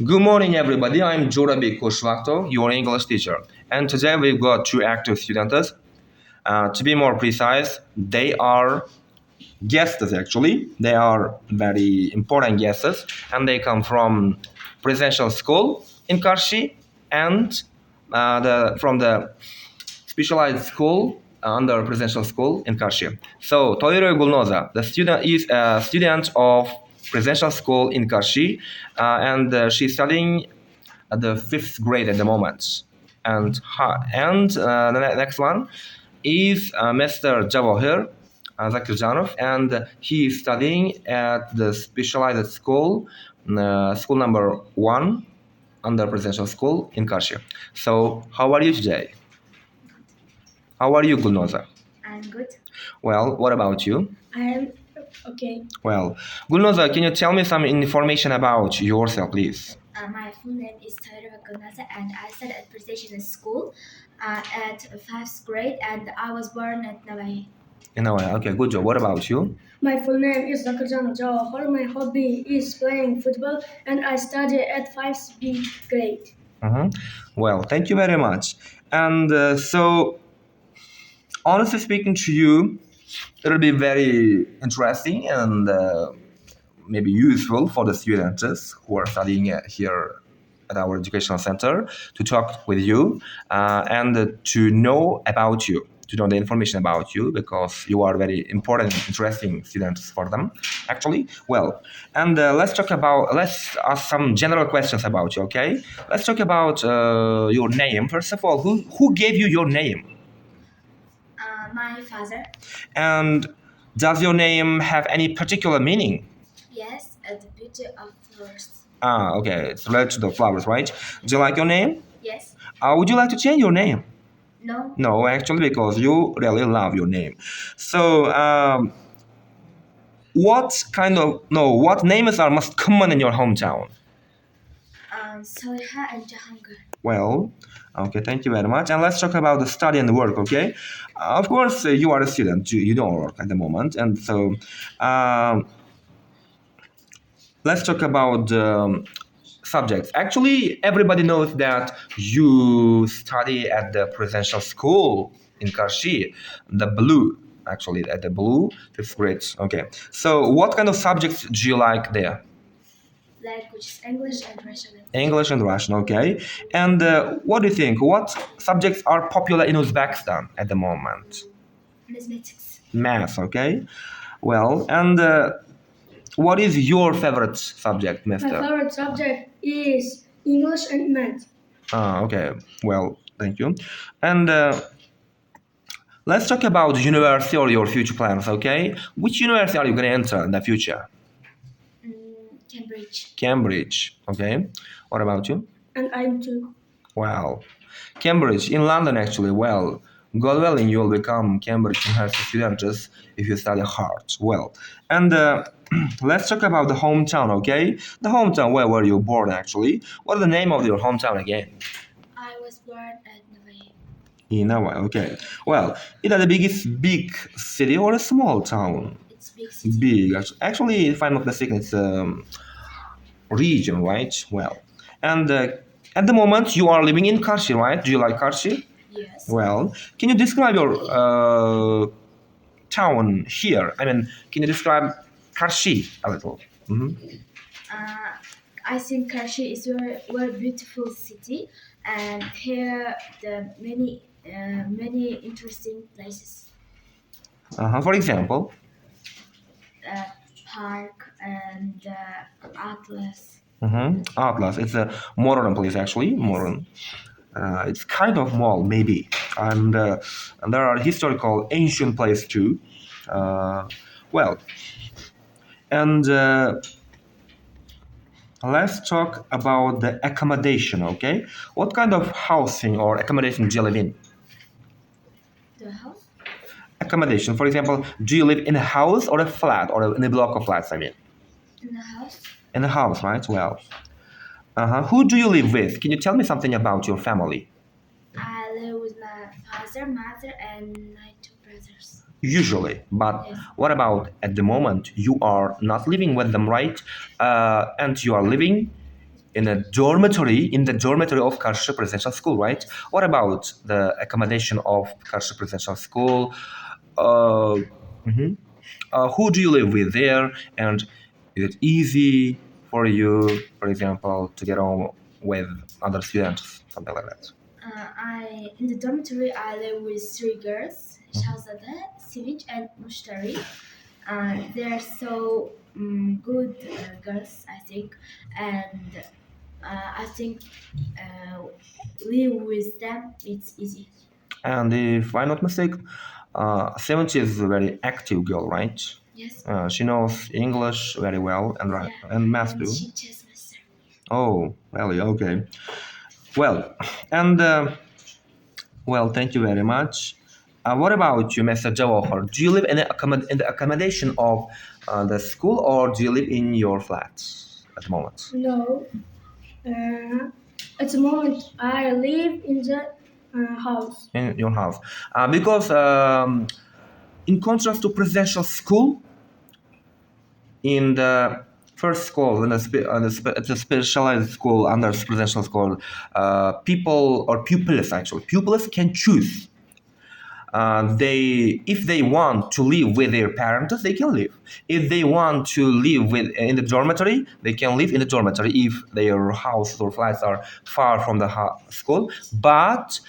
Good morning, everybody. I'm Jorabi Koshwakto, your English teacher. And today we've got two active students. To be more precise, they are guests actually. They are very important guests, and they come from presidential school in Karshi and from the specialized school under presidential school in Karshi. So TOIROVA GULNOZA, the student is a student of presidential school in Karshi, and she's studying at the fifth grade at the moment. And the next one is Mr. Javohir ZOKIRJONOV, and he is studying at the specialized school, school number 1 under presidential school in Karshi. So how are you today? How are you, Gulnoza? I'm good. Well, what about you? I am okay. Well, Gulnoza, can you tell me some information about yourself, please? My full name is TOIROVA GULNOZA, and I studied at Precision School at 5th grade, and I was born at Navai. In a way, okay, good job. What about you? My full name is ZOKIRJONOV JAVOHIR. My hobby is playing football, and I study at 5th grade. Well, thank you very much. And so, honestly speaking to you, it'll be very interesting and maybe useful for the students who are studying here at our educational center to talk with you and to know about you, to know the information about you, because you are very important, interesting students for them, actually. Well, and let's ask some general questions about you, okay? Let's talk about your name. First of all, who gave you your name? My father. And does your name have any particular meaning? Yes, the beauty of flowers. Okay, it's related to the flowers, right? Do you like your name? Yes. Would you like to change your name? No. No, actually, because you really love your name. So, what names are most common in your hometown? Soliha and Jahangir. Well, okay, thank you very much. And let's talk about the study and the work, okay? Of course, you are a student. You don't work at the moment. And so, let's talk about subjects. Actually, everybody knows that you study at the presidential school in Karshi, the blue, actually, at the blue, fifth grade. Okay. So, what kind of subjects do you like there? Languages, English and Russian. English and Russian, okay. And what do you think? What subjects are popular in Uzbekistan at the moment? Mathematics. Math, okay. Well, and what is your favorite subject, Mister? My favorite subject is English and math. Okay. Well, thank you. And let's talk about university or your future plans, okay? Which university are you going to enter in the future? Cambridge. Cambridge, okay. What about you? And I'm too. Wow. Cambridge, in London actually, well, God willing, you will become Cambridge University students if you study hard. Well, and let's talk about the hometown, okay? The hometown, where were you born actually? What is the name of your hometown again? I was born at Navai. In Navai, okay. Well, is that the big city or a small town? It's big city. Big. Actually, if I'm not mistaken, it's region, right? Well, and at the moment you are living in Karshi, right? Do you like Karshi? Yes. Well, can you describe your town here? I mean, can you describe Karshi a little? I think Karshi is a very beautiful city, and here the many interesting places. For example, Park and Atlas. Atlas. It's a modern place, actually. Modern. It's kind of mall, maybe, and there are historical, ancient places too. Well, and let's talk about the accommodation. Okay, what kind of housing or accommodation do you live in? The house? Accommodation, for example, do you live in a house or a flat or in a block of flats? I mean, In the house? in a house, right? Well, who do you live with? Can you tell me something about your family? I live with my father, mother, and my two brothers. Usually, but Yes. what about at the moment? You are not living with them, right? And you are living in the dormitory of Karşı Presidential School, right? What about the accommodation of Karşı Presidential School? Who do you live with there? And is it easy for you, for example, to get on with other students, something like that? In the dormitory, I live with 3 girls, Shahzade, Sevinç, and Mushtari. They're so good girls, I think, and I think live with them, it's easy. And if I'm not mistaken, Sevinç is a very active girl, right? Yes. She knows English very well and and math and too. she just master. Oh, really? Okay. Well, and well, thank you very much. What about you, Mr. Jawahir? Do you live in the accommodation of the school, or do you live in your flat at the moment? No. At the moment, I live in the house. In your house, because in contrast to presidential school, in the first school, in the specialized school under presidential school, pupils can choose. If they want to live with their parents, they can live. If they want to live in the dormitory, they can live in the dormitory if their houses or flats are far from the school. But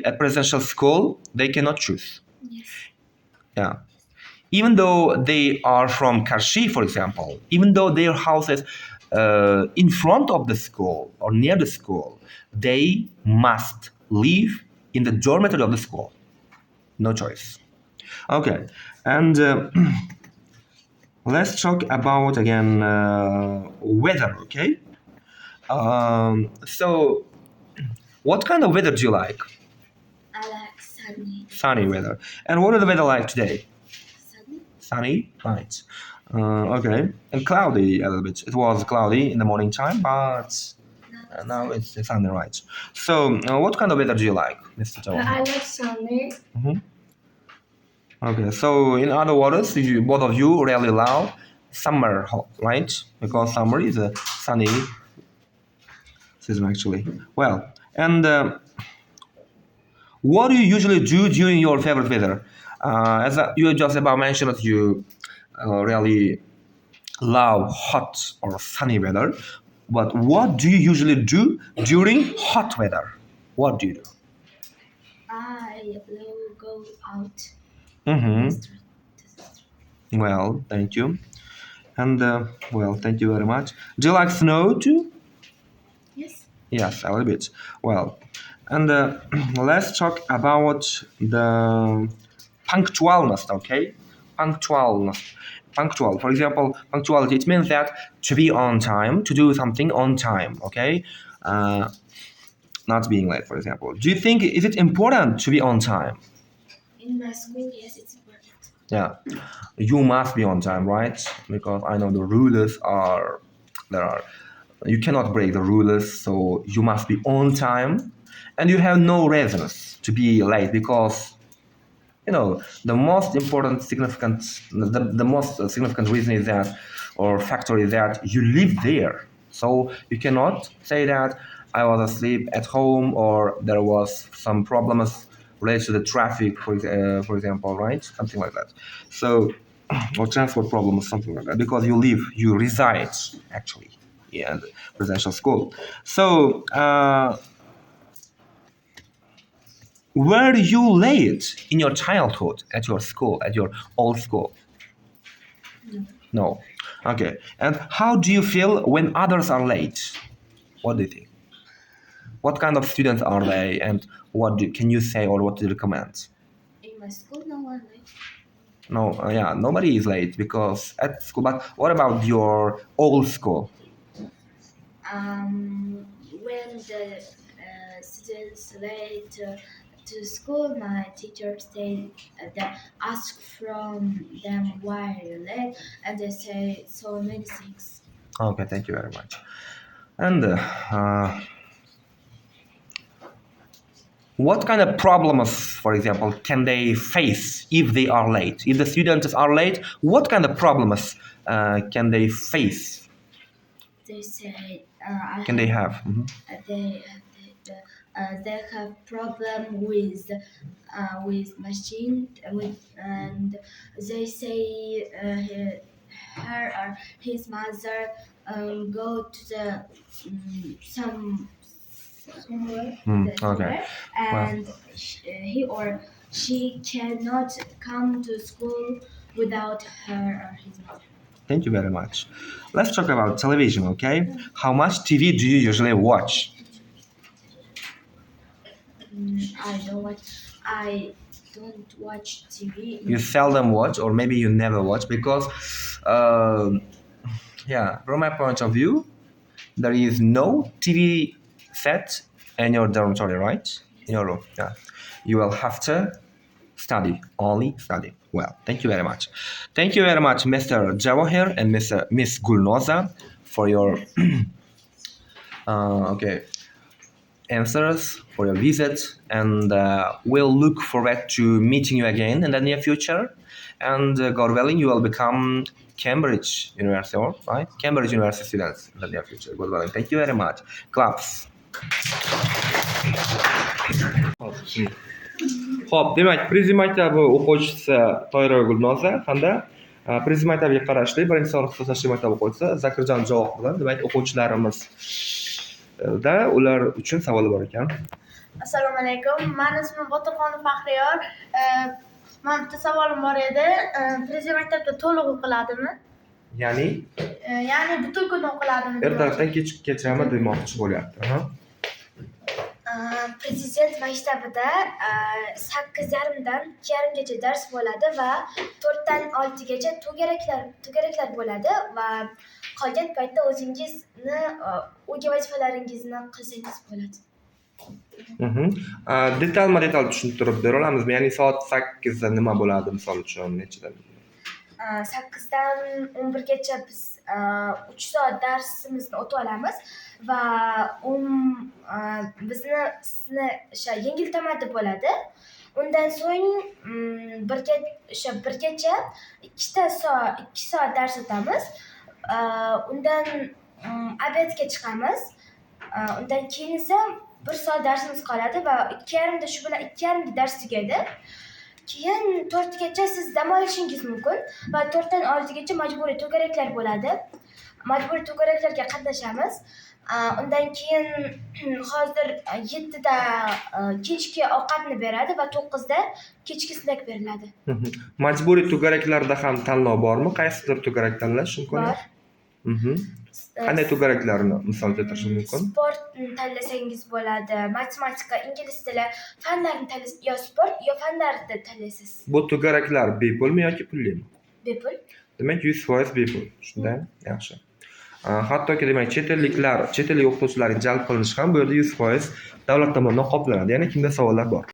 at presidential school, they cannot choose. Yes. Yeah. Even though they are from Karshi, for example, even though their house is in front of the school or near the school, they must live in the dormitory of the school. No choice. Okay, and let's talk about again weather. Okay. So, what kind of weather do you like? I like sunny. Sunny weather. And what is the weather like today? Sunny? Sunny, right. Okay, and cloudy a little bit. It was cloudy in the morning time, but now it's sunny, right? So, what kind of weather do you like, Mr. Jawahir? I like sunny. Okay, so in other words, both of you really love summer, right? Because summer is a sunny season, actually. Well, and what do you usually do during your favorite weather? As you just about mentioned that you really love hot or sunny weather, but what do you usually do during hot weather? What do you do? I will go out. Well, thank you. And well, thank you very much. Do you like snow too? Yes. Yes, a little bit. Well, and let's talk about the punctualness, okay? Punctual. For example, punctuality, it means that to be on time, to do something on time, okay? Not being late, for example. Do you think, is it important to be on time? In my school, yes, it's important. Yeah, you must be on time, right? Because I know the rules are, you cannot break the rules, so you must be on time. And you have no reasons to be late because, the most significant reason is that, or factor is that you live there. So you cannot say that I was asleep at home or there was some problems related to the traffic, for example, right? Something like that. So, or transport problems, something like that. Because you reside, actually, in the residential school. So, were you late in your childhood at your school, at your old school? No. Okay. And how do you feel when others are late? What do you think? What kind of students are they, and can you say, or what do you recommend? In my school, no one late. No, yeah, nobody is late because at school. But what about your old school? When the students late to school, my teacher said that ask from them why you're late, and they say so many things. Okay, thank you very much. And what kind of problems, for example, can they face if they are late? If the students are late, what kind of problems can they face? they say Can they have? Mhm. they have problem with machine and they say her or his mother go to the somewhere Okay. and he or she cannot come to school without her or his mother. Thank you very much. Let's talk about television, okay? How much TV do you usually watch? I don't watch TV. You seldom watch, or maybe you never watch, because, yeah, from my point of view, there is no TV set in your dormitory, right? In your room, yeah. You will have to study, only study. Well, thank you very much. Thank you very much, Mr. Javohir and Miss Gulnoza, for your okay answers, for your visit, and we'll look forward to meeting you again in the near future. And God willing, you will become Cambridge University, right? Cambridge University students in the near future. God willing. Thank you very much. Claps. Xo'p, demak, Prezident maktabi o'quvchisi TOIROVA GULNOZA hamda Prezident maktabiga qarashli 1-sinf ixtisoslashtirilgan maktab o'quvchisi ZOKIRJONOV JAVOHIR bilan, demak, o'quvchilarimiz da ular uchun savol bor ekan. Assalomu alaykum. Meni ismim Botirxonov Faxriyor. Men bitta savolim bor edi. Prezident maktabda to'liq o'qiladimi? Ya'ni Ya'ni butun kun o'qiladimi? ertalabdan kechgacha demoqchi bo'lyapti. Prezident maktabida 8:30dan 2:30gacha dars bo'ladi va 4dan 6gacha to'garaklar bo'ladi va qolgan paytda o'zingizni uyga vazifalaringizni qilsangiz bo'ladi. Detal tushuntirib bera olamizmi? Ya'ni soat 8 da nima bo'ladi, misol uchun nechadan? 8dan 11gacha biz 3 soat darsimizni o'tib olamiz va bizni o'sha yengil tamaddi bo'ladi. Undan so'ng 1gacha 2 soat dars o'tamiz. Undan obedga chiqamiz. Undan keyin esa 1 soat darsimiz qoladi va 2:30da shu bilan 2:30da dars tugaydi. Keyin 4gacha siz dam olishingiz mumkin va 4dan 6gacha majburiy to'garaklar bo'ladi. Majburiy to'garaklarga qatnashamiz. Undan keyin hozir 7da kechki ovqatni beradi va 9da kechki snack beriladi. Majburiy to'garaklarda ham tanlov bormi? Qaysidir to'garak tanlash mumkin? Bor. Qanday to'garaklarni misol keltirish mumkin? Sportni tanlasangiz bo'ladi, matematika, ingliz tili, fanlarni tanlasangiz, yo sport, yo fanlarni tanlaysiz. Bu to'garaklar bepulmi yoki pullimi? Bepul. Demak, 100% bepul. Shunday? Yaxshi. Hattoki demak, chet ellik o'qituvchilarning jalb qilinishi ham bu yerda 100% davlat tomonidan qoplanadi. Yana kimda savollar bor?